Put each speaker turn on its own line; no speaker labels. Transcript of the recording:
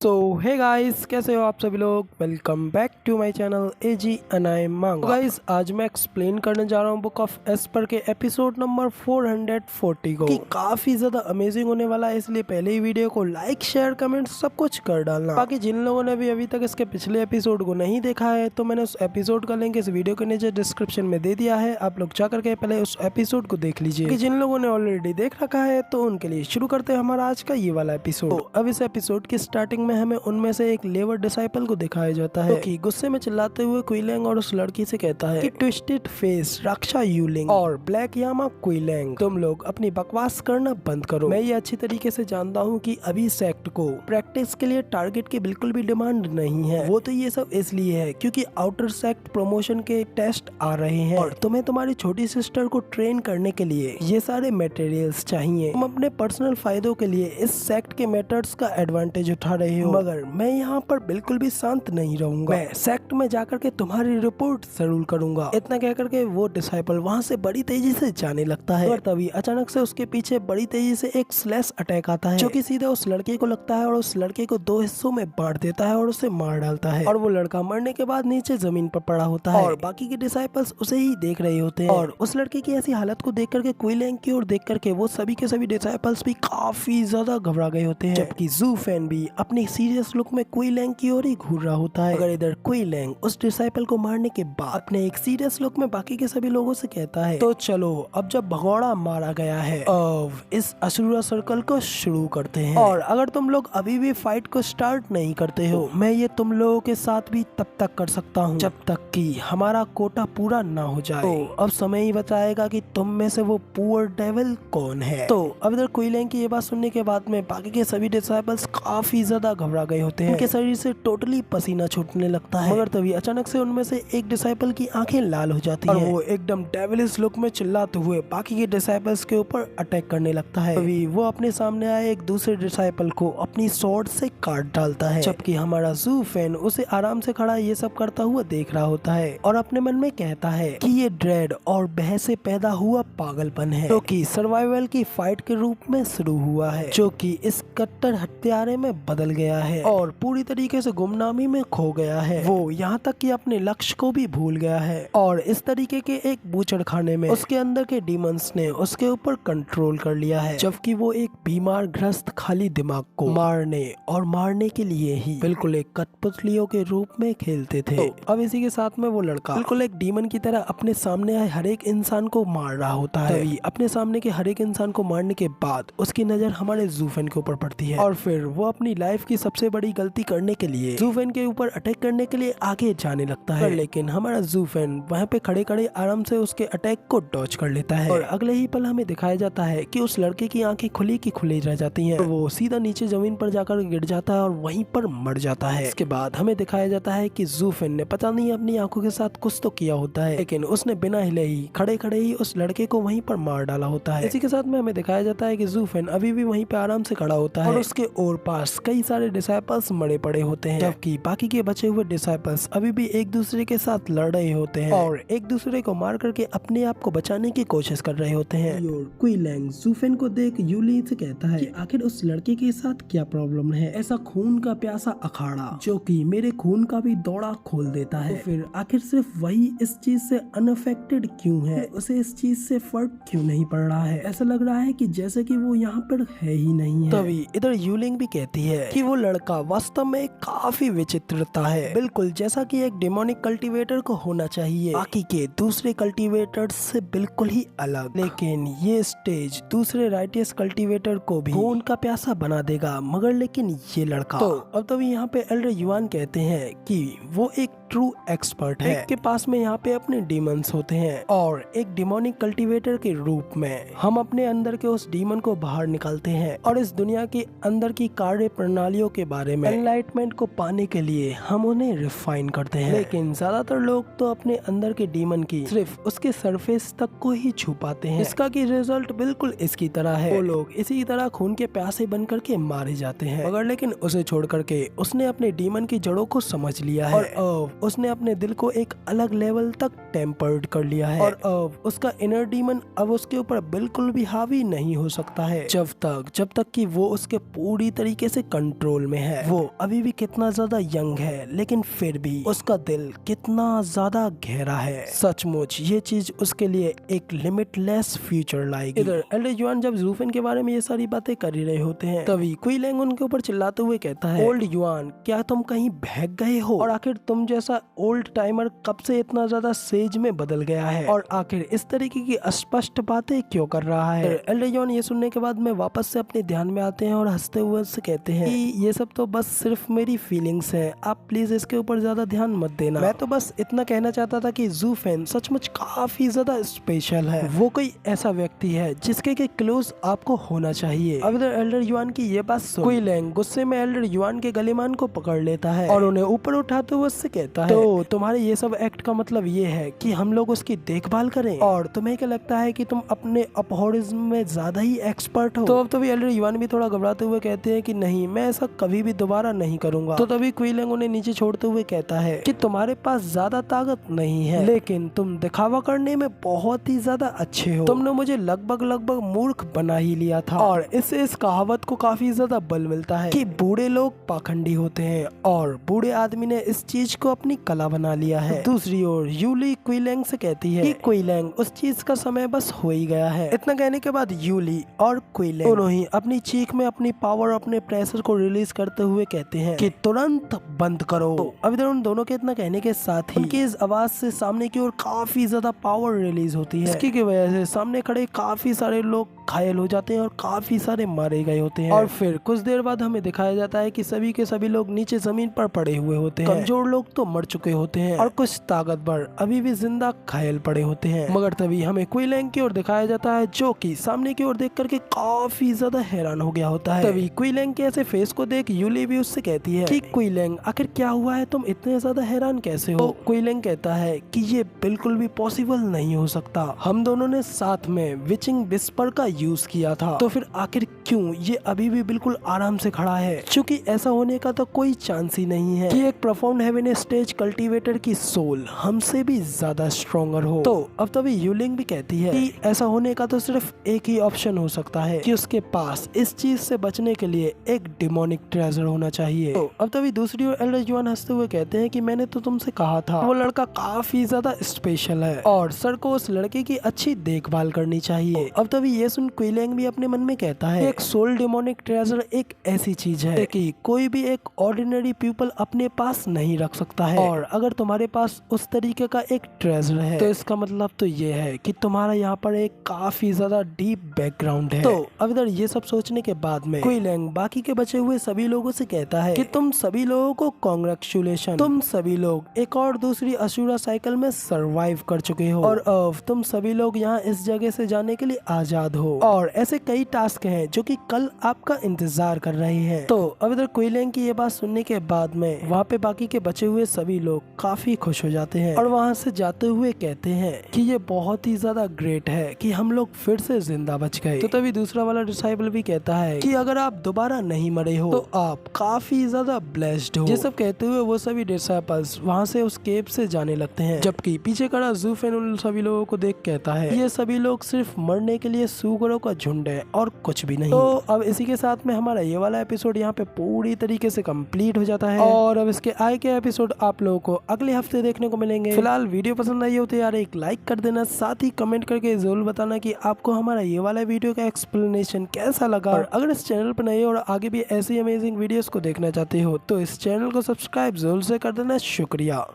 तो hey guys, कैसे हो आप सभी लोग। Welcome back to my channel एजी अनाय मांगा। गाइस, आज मैं एक्सप्लेन करने जा रहा हूँ बुक ऑफ एस्पर के एपिसोड नंबर 440 को, कि काफी ज्यादा अमेजिंग होने वाला है। इसलिए पहले ही वीडियो को लाइक शेयर कमेंट सब कुछ कर डालना। बाकी जिन लोगों ने भी अभी तक इसके पिछले एपिसोड को नहीं देखा है तो मैंने उस एपिसोड का लिंक इस वीडियो के नीचे डिस्क्रिप्शन में दे दिया है, आप लोग जा करके पहले उस एपिसोड को देख लीजिए। जिन लोगों ने ऑलरेडी देख रखा है तो उनके लिए शुरू करते हैं हमारा आज का ये वाला एपिसोड। तो अब इस एपिसोड की स्टार्टिंग में हमें उनमें से एक लेवर डिसाइपल को दिखाया जाता है, कि गुस्से में चिल्लाते हुए क्विलैंग और उस लड़की से कहता है कि ट्विस्टेड फेस रक्षा यूलिंग और ब्लैक यामा क्विलैंग, तुम लोग अपनी बकवास करना बंद करो। मैं ये अच्छी तरीके से जानता हूँ कि अभी सेक्ट को प्रैक्टिस के लिए टारगेट की बिल्कुल भी डिमांड नहीं है। वो तो ये सब इसलिए है क्योंकि आउटर सेक्ट प्रमोशन के टेस्ट आ रहे हैं और तुम्हें तुम्हारी छोटी सिस्टर को ट्रेन करने के लिए ये सारे मटेरियल्स चाहिए। तुम अपने पर्सनल फायदों के लिए इस सेक्ट के मेथड्स का एडवांटेज उठा रहे हो, मगर मैं यहाँ पर बिल्कुल भी शांत नहीं रहूंगा। मैं सेक्ट में जाकर के तुम्हारी रिपोर्ट जरूर करूंगा। इतना कहकर के वो डिसाइपल वहाँ से बड़ी तेजी से जाने लगता है और तभी अचानक से उसके पीछे बड़ी तेजी से एक स्लैश अटैक आता है, जो कि सीधे उस लड़के को लगता है और उस लड़के को दो हिस्सों में बांट देता है और उसे मार डालता है। और वो लड़का मरने के बाद नीचे जमीन पर पड़ा होता है और बाकी के डिसाइपल्स उसे ही देख रहे होते हैं। और उस लड़के की ऐसी हालत को देख करके क्विलैंग की ओर देख करके वो सभी के सभी डिसाइपल्स भी काफी ज्यादा घबरा गए होते हैं, जबकि ज़ू फैन भी अपनी सीरियस लुक में क्विलैंग की ओर ही घूर रहा होता है। अगर इधर क्विलैंग उस डिसाइपल को मारने के बाद अपने एक सीरियस लुक में बाकी के सभी लोगों से कहता है, तो चलो अब जब भगोड़ा मारा गया है अब इस असुरा सर्कल को शुरू करते हैं। और अगर तुम लोग अभी भी फाइट को स्टार्ट नहीं करते हो, मैं ये तुम लोगों के साथ भी तब तक कर सकता हूँ जब तक कि हमारा कोटा पूरा ना हो जाए। तो अब समय ही बताएगा कि तुम में से वो पुअर डेविल कौन है। तो अब इधर क्विलैंग की ये बात सुनने के बाद में बाकी के सभी डिसाइपल्स काफी ज्यादा घबरा गए होते हैं। उनके शरीर से टोटली पसीना छूटने लगता है, मगर तभी अचानक से उनमें से एक डिसाइपल की आंखें लाल हो जाती हैं और वो एकदम डेविलिश लुक में चिल्लाते हुए बाकी के डिसाइपल्स के ऊपर अटैक करने लगता है। तभी वो अपने सामने आए एक दूसरे डिसाइपल को अपनी स्वॉर्ड से काट डालता है, जबकि हमारा ज़ू फैन उसे आराम से खड़ा ये सब करता हुआ देख रहा होता है और अपने मन में कहता है कि ये ड्रेड और बहस से पैदा हुआ पागलपन है, जो कि सर्वाइवल की फाइट के रूप में शुरू हुआ है, जो कि इस कट्टर हत्यारे में बदल गया है और पूरी तरीके से गुमनामी में खो गया है। वो यहाँ तक कि अपने लक्ष्य को भी भूल गया है और इस तरीके के एक बूचड़खाने में उसके अंदर के डीमंस ने उसके ऊपर कंट्रोल कर लिया है, जबकि वो एक बीमार ग्रस्त खाली दिमाग को मारने और मारने के लिए ही बिल्कुल एक कठपुतलियों के रूप में खेलते थे। तो अब इसी के साथ में वो लड़का बिल्कुल एक डीमन की तरह अपने सामने आए हर एक इंसान को मार रहा होता है। तभी अपने सामने के हर एक इंसान को मारने के बाद उसकी नजर हमारे ज़ू फैन के ऊपर पड़ती है और फिर वो अपनी लाइफ की सबसे बड़ी गलती करने के लिए ज़ू फैन के ऊपर अटैक करने के लिए आगे जाने लगता है, लेकिन हमारा ज़ू फैन वहाँ पे खड़े खड़े आराम से उसके अटैक को डॉज कर लेता है और अगले ही पल हमें दिखाया जाता है कि उस लड़के की आंखें खुली की खुली रह जाती हैं। तो वो सीधा नीचे जमीन पर जाकर गिर जाता है और वहीं पर मर जाता है। इसके बाद हमें दिखाया जाता है कि ज़ू फैन ने पता नहीं अपनी आंखों के साथ कुछ तो किया होता है, लेकिन उसने बिना हिले ही खड़े खड़े ही उस लड़के को वहीं पर मार डाला होता है। इसी के साथ में हमें दिखाया जाता है कि ज़ू फैन अभी भी वहीं पे आराम से खड़ा होता है और उसके और पास कई सारे डिसाइपल्स मरे पड़े होते हैं, जबकि बाकी के बचे हुए डिसाइपल्स अभी भी एक दूसरे के साथ लड़ रहे होते हैं और एक दूसरे को मार करके अपने आप को बचाने की कोशिश कर रहे होते हैं। क्विलैंग ज़ू फैन को देख यूली से कहता है कि आखिर उस लड़के के साथ क्या प्रॉब्लम है, ऐसा खून का प्यासा अखाड़ा जो कि मेरे खून का भी दौड़ा खोल देता है, तो फिर आखिर सिर्फ वही इस चीज से अनअफेक्टेड क्यों है, उसे इस चीज से फर्क क्यों नहीं पड़ रहा है, ऐसा लग रहा है कि जैसे कि वो यहाँ पर है ही नहीं है। तभी इधर यूलिंग भी कहती है कि वो लड़का वास्तव में काफी विचित्रता है, बिल्कुल जैसा कि एक डेमोनिक कल्टीवेटर को होना चाहिए, बाकी के दूसरे कल्टीवेटर से बिल्कुल ही अलग। लेकिन ये स्टेज दूसरे राइटियस कल्टीवेटर को भी खून का प्यासा बना देगा, मगर लेकिन ये लड़का तो अब तभी यहाँ पे एल्डर युआन कहते हैं कि वो एक ट्रू एक्सपर्ट है, एक के पास में यहाँ पे अपने डीमंस होते हैं और एक डिमोनिक कल्टीवेटर के रूप में हम अपने अंदर के उस डीमन को बाहर निकालते हैं और इस दुनिया के अंदर की कार्य प्रणालियों के बारे में एनलाइटमेंट को पाने के लिए हम उन्हें रिफाइन करते हैं। लेकिन ज्यादातर लोग तो अपने अंदर के डीमन की सिर्फ उसके सरफेस तक को ही छुपाते हैं। इसका की रिजल्ट बिल्कुल इसकी तरह है, वो लोग इसी तरह खून के प्यासे बन करके मारे जाते हैं, मगर लेकिन उसे छोड़ करके उसने अपने डीमन की जड़ों को समझ लिया है और उसने अपने दिल को एक अलग लेवल तक टेम्पर्ड कर लिया है और अब उसका इनर डीमन अब उसके ऊपर बिल्कुल भी हावी नहीं हो सकता है जब तक कि वो उसके पूरी तरीके से कंट्रोल में है। वो अभी भी कितना ज्यादा यंग है लेकिन फिर भी उसका दिल कितना ज्यादा गहरा है। सचमुच ये चीज उसके लिए एक लिमिटलेस फ्यूचर लाएगी। इधर एल्डर युआन जब ज़ूफेन के बारे में ये सारी बातें कर ही रहे होते हैं तभी कुई लैंग उनके ऊपर चिल्लाते हुए कहता है, ओल्ड युआन क्या तुम कहीं बहक गए हो? और आखिर तुम जैसा ओल्ड टाइमर कब से इतना ज्यादा सेज में बदल गया है और आखिर इस तरीके की अस्पष्ट बातें क्यों कर रहा है? एल्डर युआन ये सुनने के बाद में वापस से अपने ध्यान में आते हैं और हंसते हुए उससे कहते हैं कि ये सब तो बस सिर्फ मेरी फीलिंग्स हैं, आप प्लीज इसके ऊपर ज्यादा ध्यान मत देना। मैं तो बस इतना कहना चाहता था कि ज़ूफेन सचमुच काफी ज्यादा स्पेशल है। वो कोई ऐसा व्यक्ति है जिसके के क्लोज आपको होना चाहिए। अब इधर एल्डर युआन की ये बात सुन कुई लैंग गुस्से में एल्डर युआन के गलेमान को पकड़ लेता है और उन्हें ऊपर उठाते हुए उससे कहता है, तो तुम्हारे ये सब एक्ट का मतलब ये है कि हम लोग उसकी देखभाल करें और तुम्हें क्या लगता है कि तुम अपने अपहोरिज्म में ज्यादा ही एक्सपर्ट हो? तो अब तभी एल्डर युआन भी थोड़ा घबराते हुए कहते हैं कि नहीं, मैं ऐसा कभी भी दोबारा नहीं करूंगा। तो तभी कुई लैंग उन्हें नीचे छोड़ते हुए कहता है कि तुम्हारे पास ज्यादा ताकत नहीं है लेकिन तुम दिखावा करने में बहुत ही ज्यादा अच्छे हो। तुमने मुझे लगभग मूर्ख बना ही लिया था और इससे इस कहावत को काफी ज्यादा बल मिलता है कि बूढ़े लोग पाखंडी होते हैं और बूढ़े आदमी ने इस चीज को अपनी कला बना लिया है। दूसरी ओर यूली कुई लैंग से कहती है कि कुई लैंग उस चीज का समय बस हो ही गया है। इतना कहने के बाद यूली और कुई लैंग दोनों ही अपनी चीख में अपनी पावर और अपने प्रेशर को रिलीज करते हुए कहते हैं कि तुरंत बंद करो। तो अब इधर उन दोनों के इतना कहने के साथ ही उनकी इस आवाज से सामने की ओर काफी ज्यादा पावर रिलीज होती है। इसकी वजह से सामने खड़े काफी सारे लोग घायल हो जाते हैं और काफी सारे मारे गए होते हैं और फिर कुछ देर बाद हमें दिखाया जाता है कि सभी के सभी लोग नीचे जमीन पर पड़े हुए होते हैं। कमजोर लोग तो मर चुके होते हैं और कुछ ताकतवर अभी भी जिंदा घायल पड़े होते हैं। मगर तभी हमें कुई लैंग की ओर दिखाया जाता है जो कि सामने की ओर देख करके काफी ज्यादा हैरान हो गया होता है। तभी कुई लैंग के ऐसे फेस को देख यूली भी उससे कहती है कि कुई लैंग आखिर क्या हुआ है, तुम इतने ज्यादा हैरान कैसे हो? तो कुई लैंग कहता है कि ये बिल्कुल भी पॉसिबल नहीं हो सकता, हम दोनों ने साथ में विचिंग विस्पर का यूज किया था, तो फिर आखिर क्यों ये अभी भी बिल्कुल आराम से खड़ा है? क्योंकि ऐसा होने का तो कोई चांस ही नहीं है कि एक प्रोफाउंड हेवन स्टेज कल्टीवेटर की सोल हमसे भी ज्यादा स्ट्रॉन्गर हो। तो अब तभी यूलिंग भी कहती है कि ऐसा होने का तो सिर्फ एक ही ऑप्शन हो सकता है कि उसके पास इस चीज से बचने के लिए एक डिमोनिक ट्रेजर होना चाहिए। तो अब तभी दूसरी ओर एल्डर युआन हंसते हुए कहते हैं कि मैंने तो तुमसे कहा था वो लड़का काफी ज्यादा स्पेशल है और सर को उस लड़के की अच्छी देखभाल करनी चाहिए। अब तभी ये सुन कुई लैंग भी अपने मन में कहता है एक सोल डिमोनिक ट्रेजर एक ऐसी चीज है कि कोई भी एक ऑर्डिनरी पीपल अपने पास नहीं रख सकता है और अगर तुम्हारे पास उस तरीके का एक ट्रेजर है तो इसका मतलब तो ये है कि तुम्हारा यहाँ पर एक काफी ज्यादा डीप बैकग्राउंड है। तो अब इधर ये सब सोचने के बाद में कुई लैंग बाकी के बचे हुए सभी लोगों से कहता है कि तुम सभी लोगों को कांग्रेचुलेशन, तुम सभी लोग एक और दूसरी अशुरा साइकिल में सरवाइव कर चुके हो और अब तुम सभी लोग यहाँ इस जगह से जाने के लिए आजाद हो और ऐसे कई टास्क हैं जो कि कल आपका इंतजार कर रहे हैं। तो अब इधर कुई लैंग की ये बात सुनने के बाद में वहाँ पे बाकी के बचे हुए सभी लोग काफी खुश हो जाते हैं और वहाँ से जाते हुए कहते हैं कि ये बहुत ही ज्यादा ग्रेट है कि हम लोग फिर से जिंदा बच गए। तो तभी दूसरा वाला डिसाइबल भी कहता है कि अगर आप दोबारा नहीं मरे हो तो आप काफी ज्यादा ब्लेस्ड हो। ये सब कहते हुए वो सभी डिसाइबल्स वहाँ से उस केव से जाने लगते हैं, जबकि पीछे खड़ा ज़ूफेन उन सभी लोगों को देख कहता है ये सभी लोग सिर्फ मरने के लिए सूगरों का झुंड है और कुछ भी नहीं। तो अब इसी के साथ में हमारा ये वाला एपिसोड यहाँ पे पूरी तरीके से कंप्लीट हो जाता है और अब इसके आगे के एपिसोड आप लोगों को अगले हफ्ते देखने को मिलेंगे। फिलहाल वीडियो पसंद आई हो तो यार एक लाइक कर देना, साथ ही कमेंट करके जरूर बताना कि आपको हमारा ये वाला वीडियो का एक्सप्लेनेशन कैसा लगा। और अगर इस चैनल पर नए और आगे भी ऐसी अमेजिंग वीडियोस को देखना चाहते हो तो इस चैनल को सब्सक्राइब जरूर से कर देना। शुक्रिया।